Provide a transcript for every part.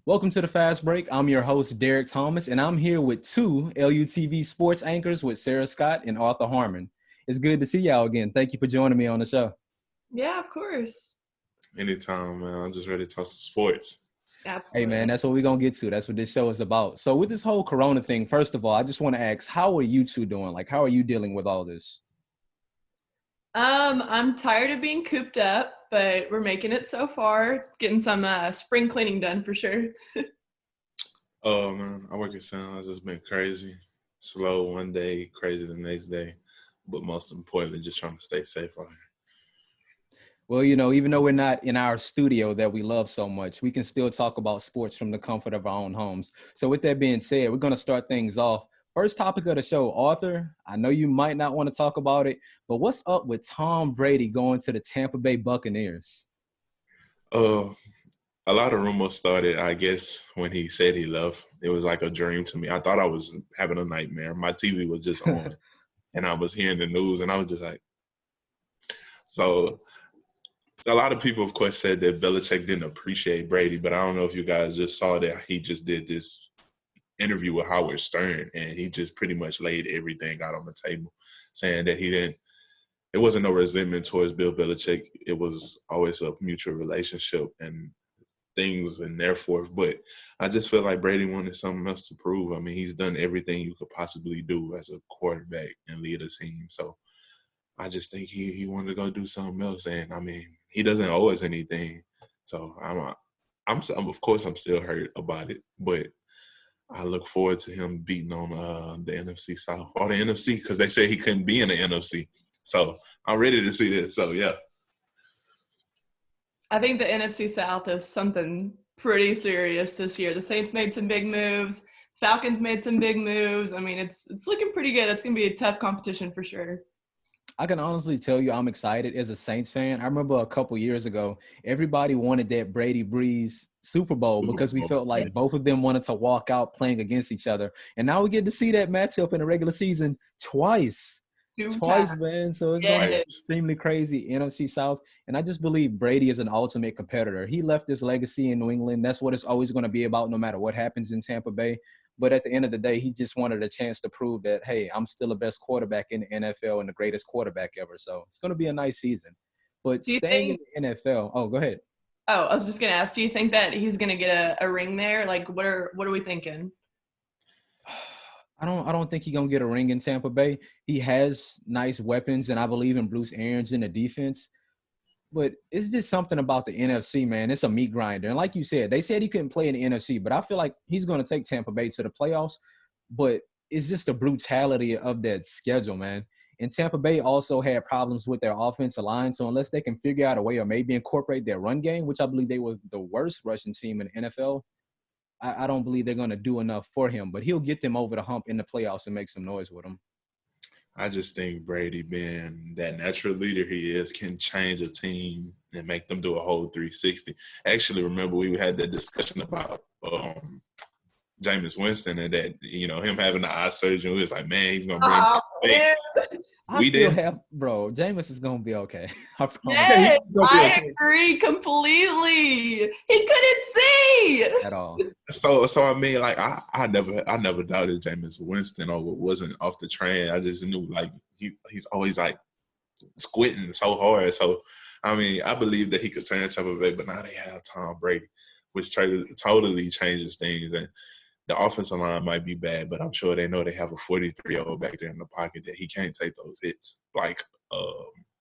Welcome to the Fast Break. I'm your host, Derrick Thomas, and I'm here with two LUTV sports anchors with Sara Scott and Arthur Harmon. It's good to see y'all again. Thank you for joining me on the show. Yeah, of course. Anytime, man. I'm just ready to talk some sports. Hey, Absolutely. man, that's what we're going to get to. That's what this show is about. So with this whole Corona thing, first of all, I just want to ask, how are you two doing? Like, how are you dealing with all this? I'm tired of being cooped up, but we're making it so far. Getting some spring cleaning done for sure. Oh, man. I work at Sound. It's just been crazy. Slow one day, crazy the next day. But most importantly, just trying to stay safe out here. Well, even though we're not in our studio that we love so much, we can still talk about sports from the comfort of our own homes. So with that being said, we're going to start things off. First topic of the show, Arthur, I know you might not want to talk about it, but what's up with Tom Brady going to the Tampa Bay Buccaneers? Uh, a lot of rumors started, I guess, when he said he left. It was like a dream to me. I thought I was having a nightmare. My TV was just on, and I was hearing the news, and I was just like, so a lot of people, of course, said that Belichick didn't appreciate Brady, but I don't know if you guys just saw that he just did this interview with Howard Stern, and he just pretty much laid everything out on the table, saying that it wasn't no resentment towards Bill Belichick. It was always a mutual relationship and things and therefore. But I just feel like Brady wanted something else to prove. I mean, he's done everything you could possibly do as a quarterback and lead a team. So I just think he wanted to go do something else. And I mean, he doesn't owe us anything. So I'm of course I'm still hurt about it, but I look forward to him beating on the NFC South or the NFC because they said he couldn't be in the NFC. So I'm ready to see this. So yeah. I think the NFC South is something pretty serious this year. The Saints made some big moves. Falcons made some big moves. I mean, it's looking pretty good. It's going to be a tough competition for sure. I can honestly tell you I'm excited as a Saints fan. I remember a couple years ago, everybody wanted that Brady Breeze Super Bowl because we felt like both of them wanted to walk out playing against each other. And now we get to see that matchup in the regular season twice. Two Twice, times. man. So it's going to Yeah. be extremely crazy, NFC South. And I just believe Brady is an ultimate competitor. He left his legacy in New England. That's what it's always going to be about no matter what happens in Tampa Bay. But at the end of the day, he just wanted a chance to prove that, hey, I'm still the best quarterback in the NFL and the greatest quarterback ever. So it's going to be a nice season. But Do you staying in think the NFL, oh, go ahead. Oh, I was just going to ask, do you think that he's going to get a ring there? Like what are we thinking? I don't think he's gonna get a ring in Tampa Bay. He has nice weapons, and I believe in Bruce Arians in the defense. But it's just something about the NFC, man. It's a meat grinder. And like you said, they said he couldn't play in the NFC, but I feel like he's going to take Tampa Bay to the playoffs. But it's just the brutality of that schedule, man. And Tampa Bay also had problems with their offensive line. So unless they can figure out a way or maybe incorporate their run game, which I believe they were the worst rushing team in the NFL, I don't believe they're going to do enough for him. But he'll get them over the hump in the playoffs and make some noise with them. I just think Brady, being that natural leader he is, can change a team and make them do a whole 360. Actually, remember we had that discussion about Jameis Winston and that, him having the eye surgery. We was like, man, he's going to bring Tampa Bay. I still have, bro, Jameis is going to be okay. I promise. Yes, I agree completely. He couldn't see at all. So I mean, like, I never doubted Jameis Winston or wasn't off the train. I just knew, like, he's always, like, squinting so hard. So, I mean, I believe that he could turn Tampa Bay, but now they have Tom Brady, which totally changes things. And the offensive line might be bad, but I'm sure they know they have a 43-year-old back there in the pocket that he can't take those hits like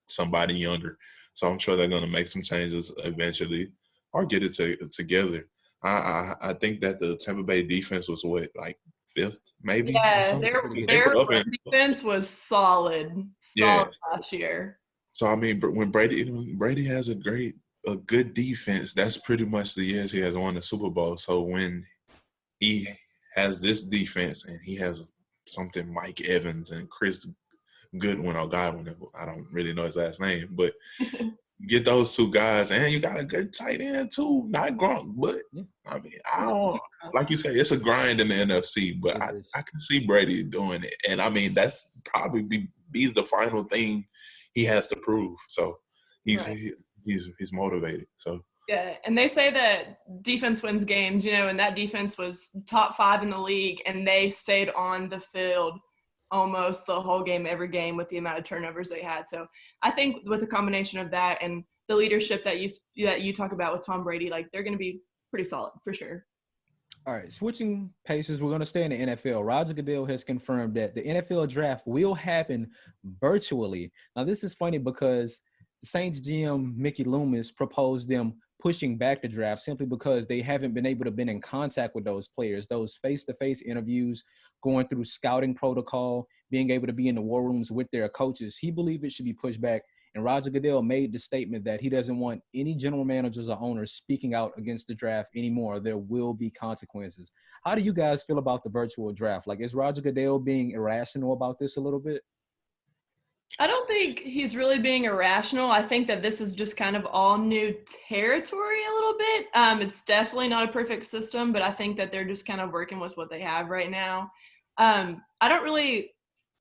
somebody younger. So I'm sure they're going to make some changes eventually or get it together. I think that the Tampa Bay defense was like fifth, maybe. Yeah, their defense was solid last year. So I mean, when Brady has a good defense, that's pretty much the years he has won the Super Bowl. So when he has this defense and he has something Mike Evans and Chris Goodwin or Godwin, I don't really know his last name, but get those two guys, and you got a good tight end too. Not Gronk, but I mean, I don't, like you say, it's a grind in the NFC, but I can see Brady doing it, and I mean that's probably be the final thing he has to prove. So he's motivated. So Yeah, and they say that defense wins games, and that defense was top 5 in the league, and they stayed on the field almost the whole game, every game, with the amount of turnovers they had. So I think with a combination of that and the leadership that you talk about with Tom Brady, like, they're going to be pretty solid for sure. All right, switching paces, we're going to stay in the NFL. Roger Goodell has confirmed that the NFL draft will happen virtually. Now, this is funny because the Saints GM Mickey Loomis proposed them pushing back the draft simply because they haven't been able to be in contact with those players, those face-to-face interviews, going through scouting protocol, being able to be in the war rooms with their coaches. He believed it should be pushed back. And Roger Goodell made the statement that he doesn't want any general managers or owners speaking out against the draft anymore. There will be consequences. How do you guys feel about the virtual draft? Like, is Roger Goodell being irrational about this a little bit? I don't think he's really being irrational. I think that this is just kind of all new territory a little bit. It's definitely not a perfect system, but I think that they're just kind of working with what they have right now. I don't really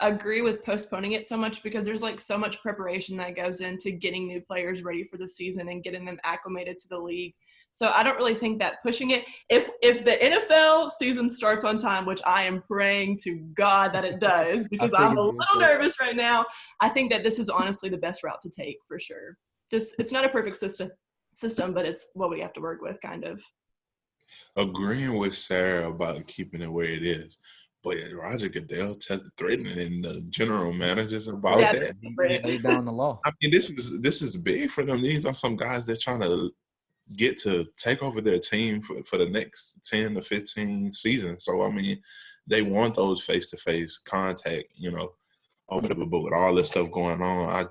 agree with postponing it so much because there's like so much preparation that goes into getting new players ready for the season and getting them acclimated to the league. So I don't really think that pushing it, if the NFL season starts on time, which I am praying to God that it does, because I'm a little nervous right now, I think that this is honestly the best route to take for sure. Just, it's not a perfect system, but it's what we have to work with, kind of. Agreeing with Sara about keeping it where it is. But Roger Goodell threatening the general managers about that. He laid down the law. I mean, this is big for them. These are some guys they're trying to get to take over their team for the next 10 to 15 seasons. So, I mean, they want those face-to-face contact, or whatever. But with all this stuff going on,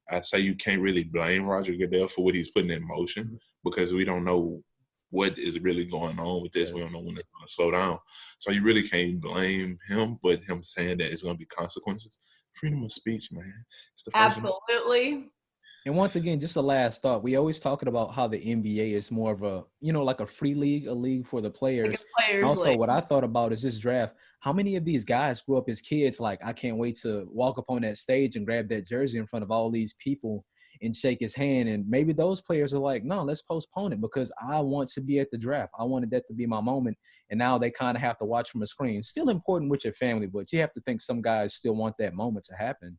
I say you can't really blame Roger Goodell for what he's putting in motion because we don't know what is really going on with this. We don't know when it's going to slow down. So you really can't blame him, but him saying that it's going to be consequences. Freedom of speech, man. It's the first Absolutely. And once again, just a last thought. We always talking about how the NBA is more of a, like a free league, a league for the players. Also, what I thought about is this draft. How many of these guys grew up as kids like, I can't wait to walk up on that stage and grab that jersey in front of all these people and shake his hand. And maybe those players are like, no, let's postpone it because I want to be at the draft. I wanted that to be my moment. And now they kind of have to watch from a screen. Still important with your family, but you have to think some guys still want that moment to happen.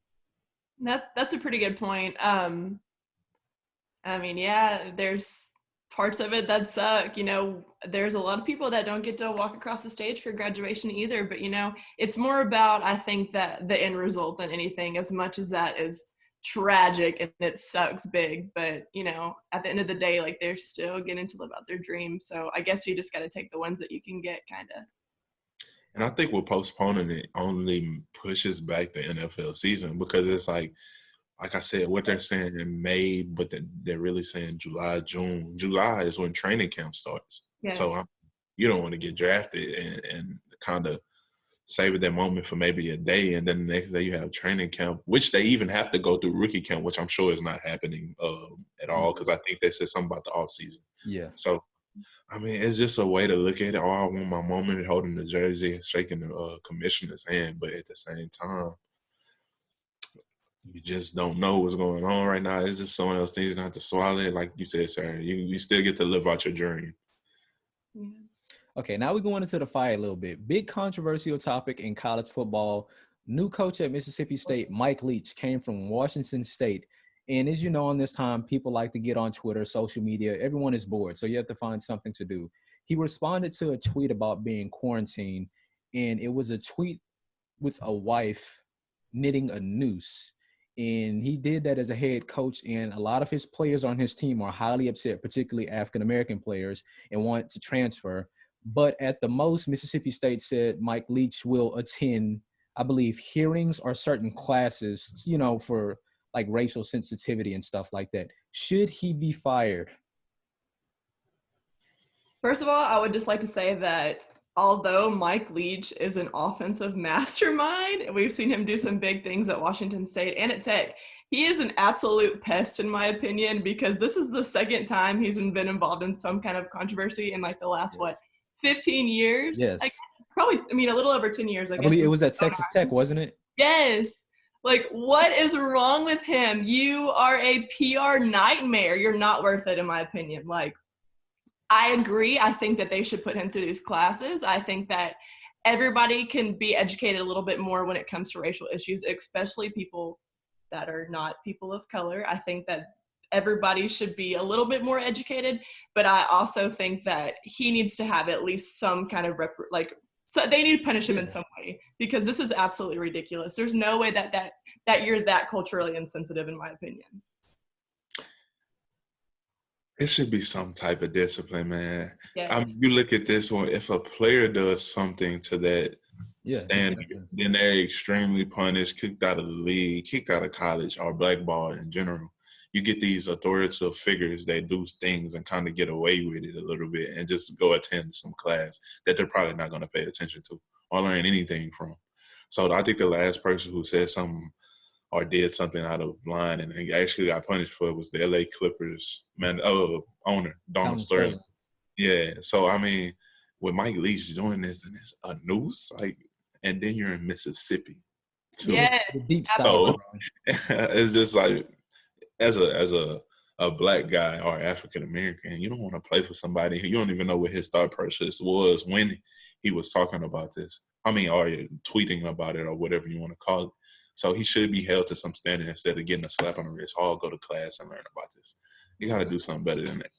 That's a pretty good point. I mean, yeah, there's parts of it that suck. There's a lot of people that don't get to walk across the stage for graduation either. But, it's more about, I think, that the end result than anything, as much as that is tragic and it sucks big. But, at the end of the day, like, they're still getting to live out their dreams. So I guess you just got to take the ones that you can get, kind of. And I think with postponing it only pushes back the NFL season because it's like I said, what they're saying in May, but they're really saying July, June. July is when training camp starts. Yes. So you don't want to get drafted and kind of saving that moment for maybe a day, and then the next day you have training camp, which they even have to go through rookie camp, which I'm sure is not happening at all because I think they said something about the off season. Yeah. So, I mean, it's just a way to look at it. Oh, I want my moment at holding the jersey and shaking the commissioner's hand, but at the same time, you just don't know what's going on right now. It's just some of those things you're going to have to swallow it. Like you said, Sara, you still get to live out your dream. Yeah. Okay, now we're going into the fire a little bit. Big controversial topic in college football. New coach at Mississippi State, Mike Leach, came from Washington State. And as you know, in this time, people like to get on Twitter, social media. Everyone is bored, so you have to find something to do. He responded to a tweet about being quarantined, and it was a tweet with a wife knitting a noose. And he did that as a head coach, and a lot of his players on his team are highly upset, particularly African-American players, and want to transfer. But at the most, Mississippi State said Mike Leach will attend, I believe, hearings or certain classes, for like racial sensitivity and stuff like that. Should he be fired? First of all, I would just like to say that although Mike Leach is an offensive mastermind, and we've seen him do some big things at Washington State and at Tech, he is an absolute pest in my opinion, because this is the second time he's been involved in some kind of controversy in like the last, 15 years? Yes. I guess, probably, a little over 10 years, I guess. I believe it was at Texas Tech, wasn't it? Yes. Like, what is wrong with him? You are a PR nightmare. You're not worth it, in my opinion. Like, I agree. I think that they should put him through these classes. I think that everybody can be educated a little bit more when it comes to racial issues, especially people that are not people of color. I think that everybody should be a little bit more educated, but I also think that he needs to have at least some kind of so they need to punish him in some way, because this is absolutely ridiculous. There's no way that you're that culturally insensitive, in my opinion. It should be some type of discipline, man. Yes. You look at this one, if a player does something to that standard, then they're extremely punished, kicked out of the league, kicked out of college, or blackballed in general. You get these authoritative figures that do things and kind of get away with it a little bit and just go attend some class that they're probably not going to pay attention to or learn anything from. So I think the last person who said something or did something out of line and he actually got punished for it was the LA Clippers owner, Donald Sterling. Yeah. So, I mean, with Mike Leach doing this, and it's a noose, and then you're in Mississippi too. Yeah. Deep so it's just like, as a black guy or African American, you don't want to play for somebody who you don't even know what his thought process was when he was talking about this. I mean, or tweeting about it or whatever you want to call it. So he should be held to some standard instead of getting a slap on the wrist. All go to class and learn about this. You got to do something better than that.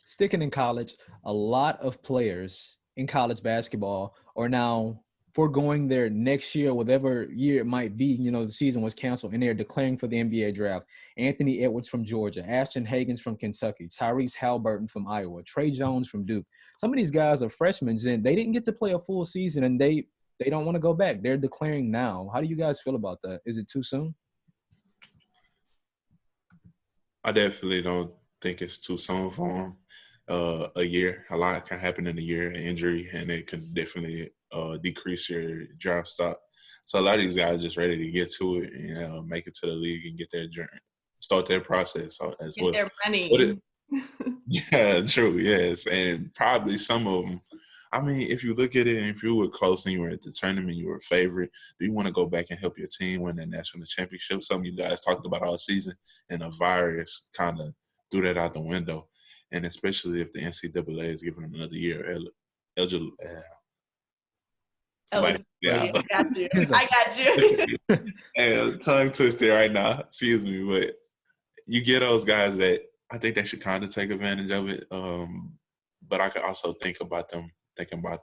Sticking in college, a lot of players in college basketball are now foregoing their next year, whatever year it might be. You know, the season was canceled, and they're declaring for the NBA draft. Anthony Edwards from Georgia, Ashton Hagans from Kentucky, Tyrese Halliburton from Iowa, Trey Jones from Duke. Some of these guys are freshmen, and they didn't get to play a full season, and they don't want to go back. They're declaring now. How do you guys feel about that? Is it too soon? I definitely don't think it's too soon for them. A year, a lot can happen in a year, an injury, and it can definitely decrease your draft stock. So a lot of these guys are just ready to get to it and make it to the league and get their journey, start their process as well. Get their money. Yeah, true, yes. And probably some of them, I mean, if you look at it, and if you were close and you were at the tournament, you were a favorite, do you want to go back and help your team win the national championship? Something you guys talked about all season, and a virus kind of threw that out the window. And especially if the NCAA is giving them another year. Yeah. I got you. And tongue twisted right now. Excuse me, but you get those guys that I think they should kind of take advantage of it. But I could also think about them thinking about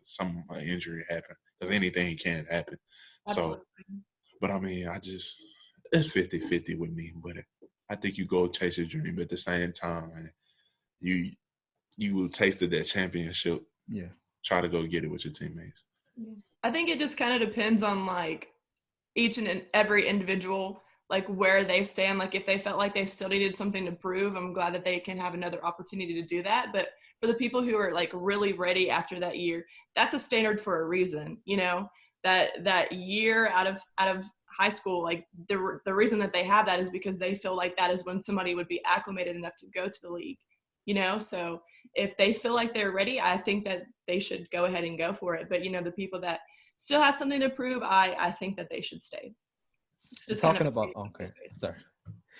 some injury happen, because anything can happen. Absolutely. So, but I mean, it's 50-50 with me. But I think you go chase your dream, but at the same time, man, you tasted that championship. Yeah. Try to go get it with your teammates. I think it just kind of depends on like each and every individual, like where they stand. Like if they felt like they still needed something to prove, I'm glad that they can have another opportunity to do that. But for the people who are like really ready after that year, that's a standard for a reason. You know, that year out of high school, like the reason that they have that is because they feel like that is when somebody would be acclimated enough to go to the league. You know, so if they feel like they're ready, I think that they should go ahead and go for it. But, you know, the people that still have something to prove, I think that they should stay. Just talking about – okay, sorry.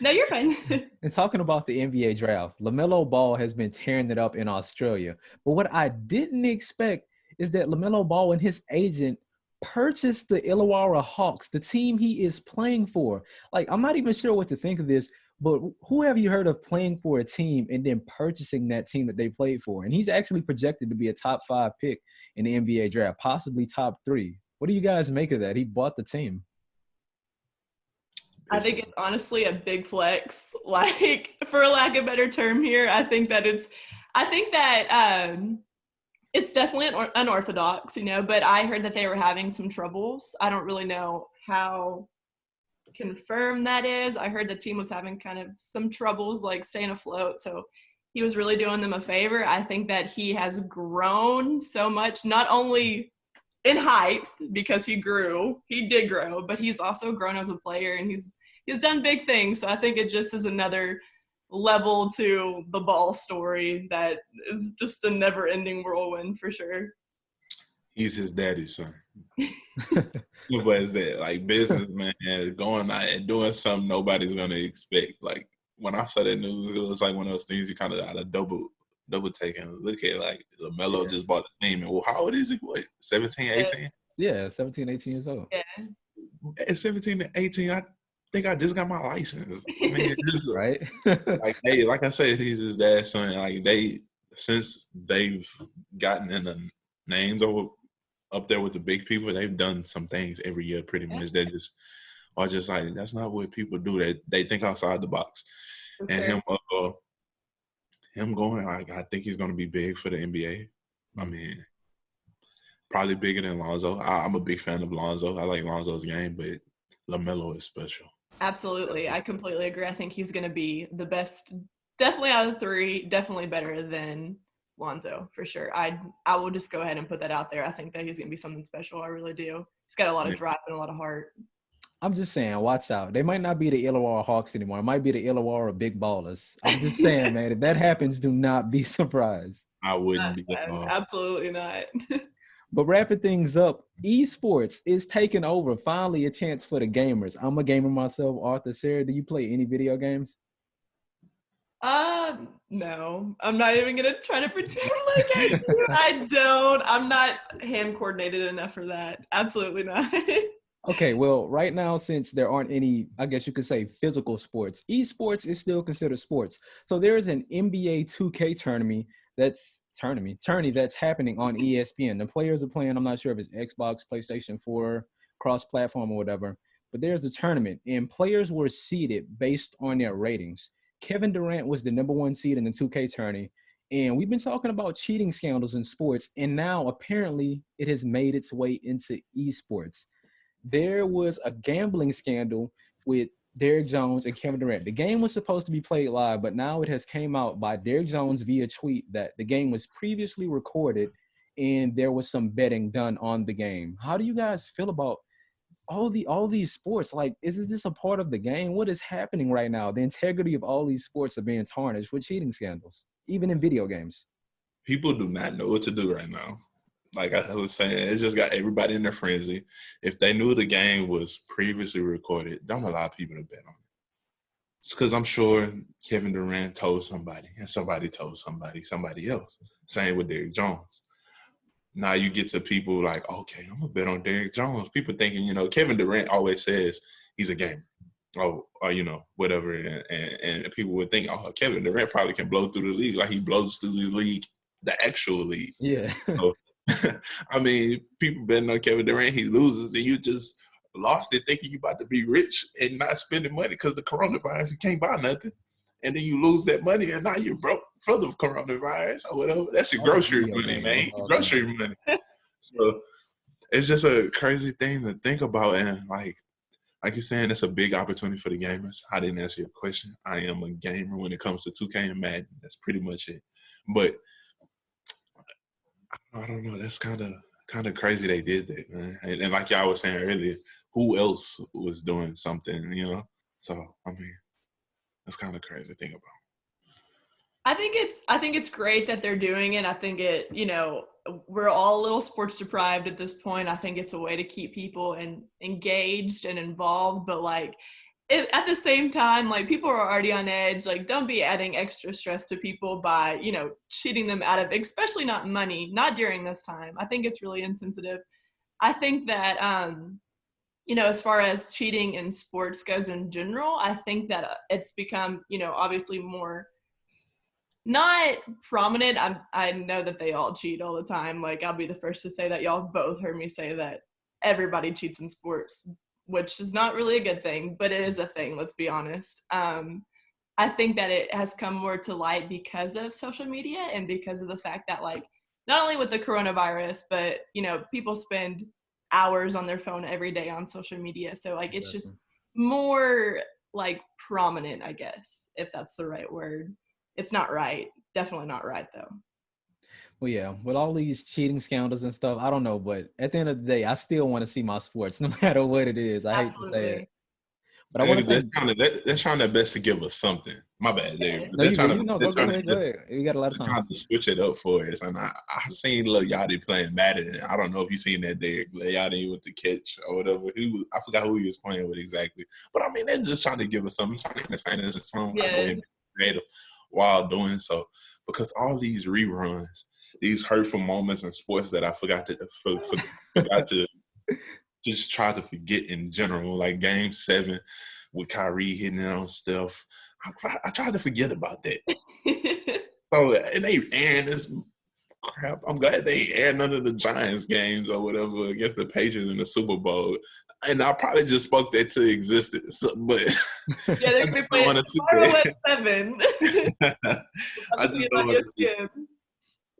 No, you're fine. And talking about the NBA draft, LaMelo Ball has been tearing it up in Australia. But what I didn't expect is that LaMelo Ball and his agent purchased the Illawarra Hawks, the team he is playing for. Like, I'm not even sure what to think of this. But who have you heard of playing for a team and then purchasing that team that they played for? And he's actually projected to be a top 5 pick in the NBA draft, possibly top 3. What do you guys make of that? He bought the team. I think it's honestly a big flex. Like, for lack of a better term here, I think that it's definitely unorthodox, you know, but I heard that they were having some troubles. I don't really know how confirmed that is. I heard the team was having kind of some troubles like staying afloat, so he was really doing them a favor. I think that he has grown so much, not only in height because he did grow, but he's also grown as a player, and he's done big things. So I think it just is another level to the Ball story that is just a never-ending whirlwind for sure. He's his daddy's son. What is that? Like businessman going out and doing something nobody's gonna expect. Like when I saw that news, it was like one of those things you kind of had a double double taking. Look at like Melo Yeah. just bought the team, and well, how old is he? What, 17, 18? Yeah, 17, 18 years old. Yeah. At 17 to 18, I think I just got my license. I mean, just, Right? like like I said, he's his dad's son. Like since they've gotten in the names over up there with the big people, they've done some things every year pretty much that just are just like, that's not what people do. They think outside the box. For And sure. him going, like, I think he's gonna be big for the NBA. I mean, probably bigger than Lonzo. I'm a big fan of Lonzo. I like Lonzo's game, but LaMelo is special. Absolutely. I completely agree. I think he's going to be the best, definitely out of the three, definitely better than Lonzo, for sure. I will just go ahead and put that out there. I think that he's going to be something special. I really do. He's got a lot of drive and a lot of heart. I'm just saying, watch out. They might not be the Illawarra Hawks anymore. It might be the Illawarra Big Ballers. I'm just saying, man, if that happens, do not be surprised. I wouldn't be at all. Absolutely not. But wrapping things up, esports is taking over. Finally, a chance for the gamers. I'm a gamer myself. Arthur, Sara, do you play any video games? No. I'm not even going to try to pretend like I do. I don't. I'm not hand coordinated enough for that. Absolutely not. Okay, well, right now, since there aren't any, I guess you could say, physical sports, esports is still considered sports. So there is an NBA 2K tourney that's happening on ESPN. The players are playing, I'm not sure if it's Xbox, PlayStation 4, cross-platform or whatever, but there's a tournament, and players were seeded based on their ratings. Kevin Durant was the number 1 seed in the 2K tourney, and we've been talking about cheating scandals in sports, and now apparently it has made its way into esports. There was a gambling scandal with Derrick Jones and Kevin Durant. The game was supposed to be played live, but now it has came out by Derrick Jones via tweet that the game was previously recorded and there was some betting done on the game. How do you guys feel about all these sports? Like, is this a part of the game? What is happening right now? The integrity of all these sports are being tarnished with cheating scandals, even in video games. People do not know what to do right now. Like I was saying, it's just got everybody in their frenzy. If they knew the game was previously recorded, don't allow people to bet on it. It's because I'm sure Kevin Durant told somebody, and somebody told somebody else. Same with Derrick Jones. Now you get to people like, okay, I'm going to bet on Derrick Jones. People thinking, Kevin Durant always says he's a gamer. Or whatever. And people would think, oh, Kevin Durant probably can blow through the league like he blows through the league, the actual league. Yeah. So, I mean, people betting on Kevin Durant, he loses, and you just lost it thinking you about to be rich and not spending money because of the coronavirus. You can't buy nothing. And then you lose that money, and now you're broke for the coronavirus or whatever. That's your grocery money, man. Grocery money. So it's just a crazy thing to think about. And like you're saying, it's a big opportunity for the gamers. I didn't answer your question. I am a gamer when it comes to 2K and Madden. That's pretty much it. But I don't know. That's kind of crazy they did that, man. And like y'all was saying earlier, who else was doing something, So, I mean, that's kind of crazy to think about. I think it's great that they're doing it. I think we're all a little sports deprived at this point. I think it's a way to keep people engaged and involved, but like at the same time, like people are already on edge. Like, don't be adding extra stress to people by, cheating them out of, especially not money, not during this time. I think it's really insensitive. I think that, as far as cheating in sports goes in general, I think that it's become, obviously more not prominent. I know that they all cheat all the time. Like, I'll be the first to say that. Y'all both heard me say that everybody cheats in sports, which is not really a good thing, but it is a thing, let's be honest. I think that it has come more to light because of social media and because of the fact that, like, not only with the coronavirus, but, people spend hours on their phone every day on social media. So, like, it's just more, like, prominent, I guess, if that's the right word. It's not right. Definitely not right, though. Well, yeah, with all these cheating scandals and stuff, I don't know, but at the end of the day, I still want to see my sports, no matter what it is. I hate to say it, but I want to think they're trying their best to give us something. My bad, Dave. No, go ahead. You got a lot of time. Trying to switch it up for us, and I seen Lil Yachty playing Madden. I don't know if you seen that Derrick Lil Yachty with the catch or whatever. I forgot who he was playing with exactly, but I mean, they're just trying to give us something, trying to entertain us and something. Creative. while doing so, because all these reruns, these hurtful moments in sports that I forgot to just try to forget in general, like Game 7 with Kyrie hitting it on Steph. I tried to forget about that. So, and they airing this crap. I'm glad they aired none of the Giants games or whatever against the Patriots in the Super Bowl. And I probably just spoke that to existence. But yeah, they're going to be playing tomorrow at 7. I just don't want to see.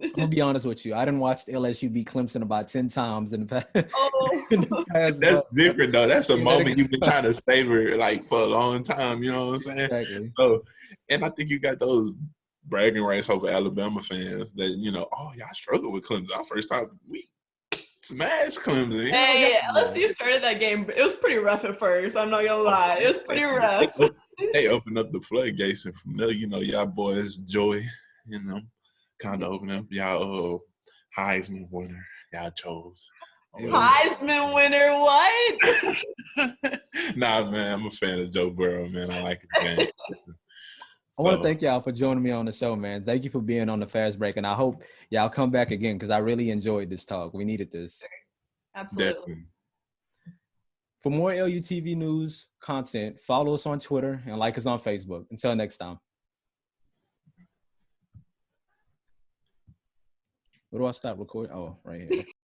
I'm gonna be honest with you. I didn't watch LSU beat Clemson about 10 times in the past. Oh, that's different though. That's a moment you've been trying to savor like for a long time. You know what I'm saying? Exactly. So, and I think you got those bragging rights over Alabama fans that oh y'all struggle with Clemson. Our first time we smashed Clemson. Hey, LSU started that game. It was pretty rough at first. I'm not gonna lie. It was pretty rough. They opened up the floodgates, and from there, y'all boys joy. Kind of open up y'all Heisman winner y'all chose. Heisman winner, what? Nah, man, I'm a fan of Joe Burrow, man. I like it, man. I want to thank y'all for joining me on the show, man. Thank you for being on the Fast Break, and I hope y'all come back again because I really enjoyed this talk. We needed this. Absolutely. Definitely. For more LUTV news content, follow us on Twitter and like us on Facebook. Until next time. Where do I stop recording? Oh, right here.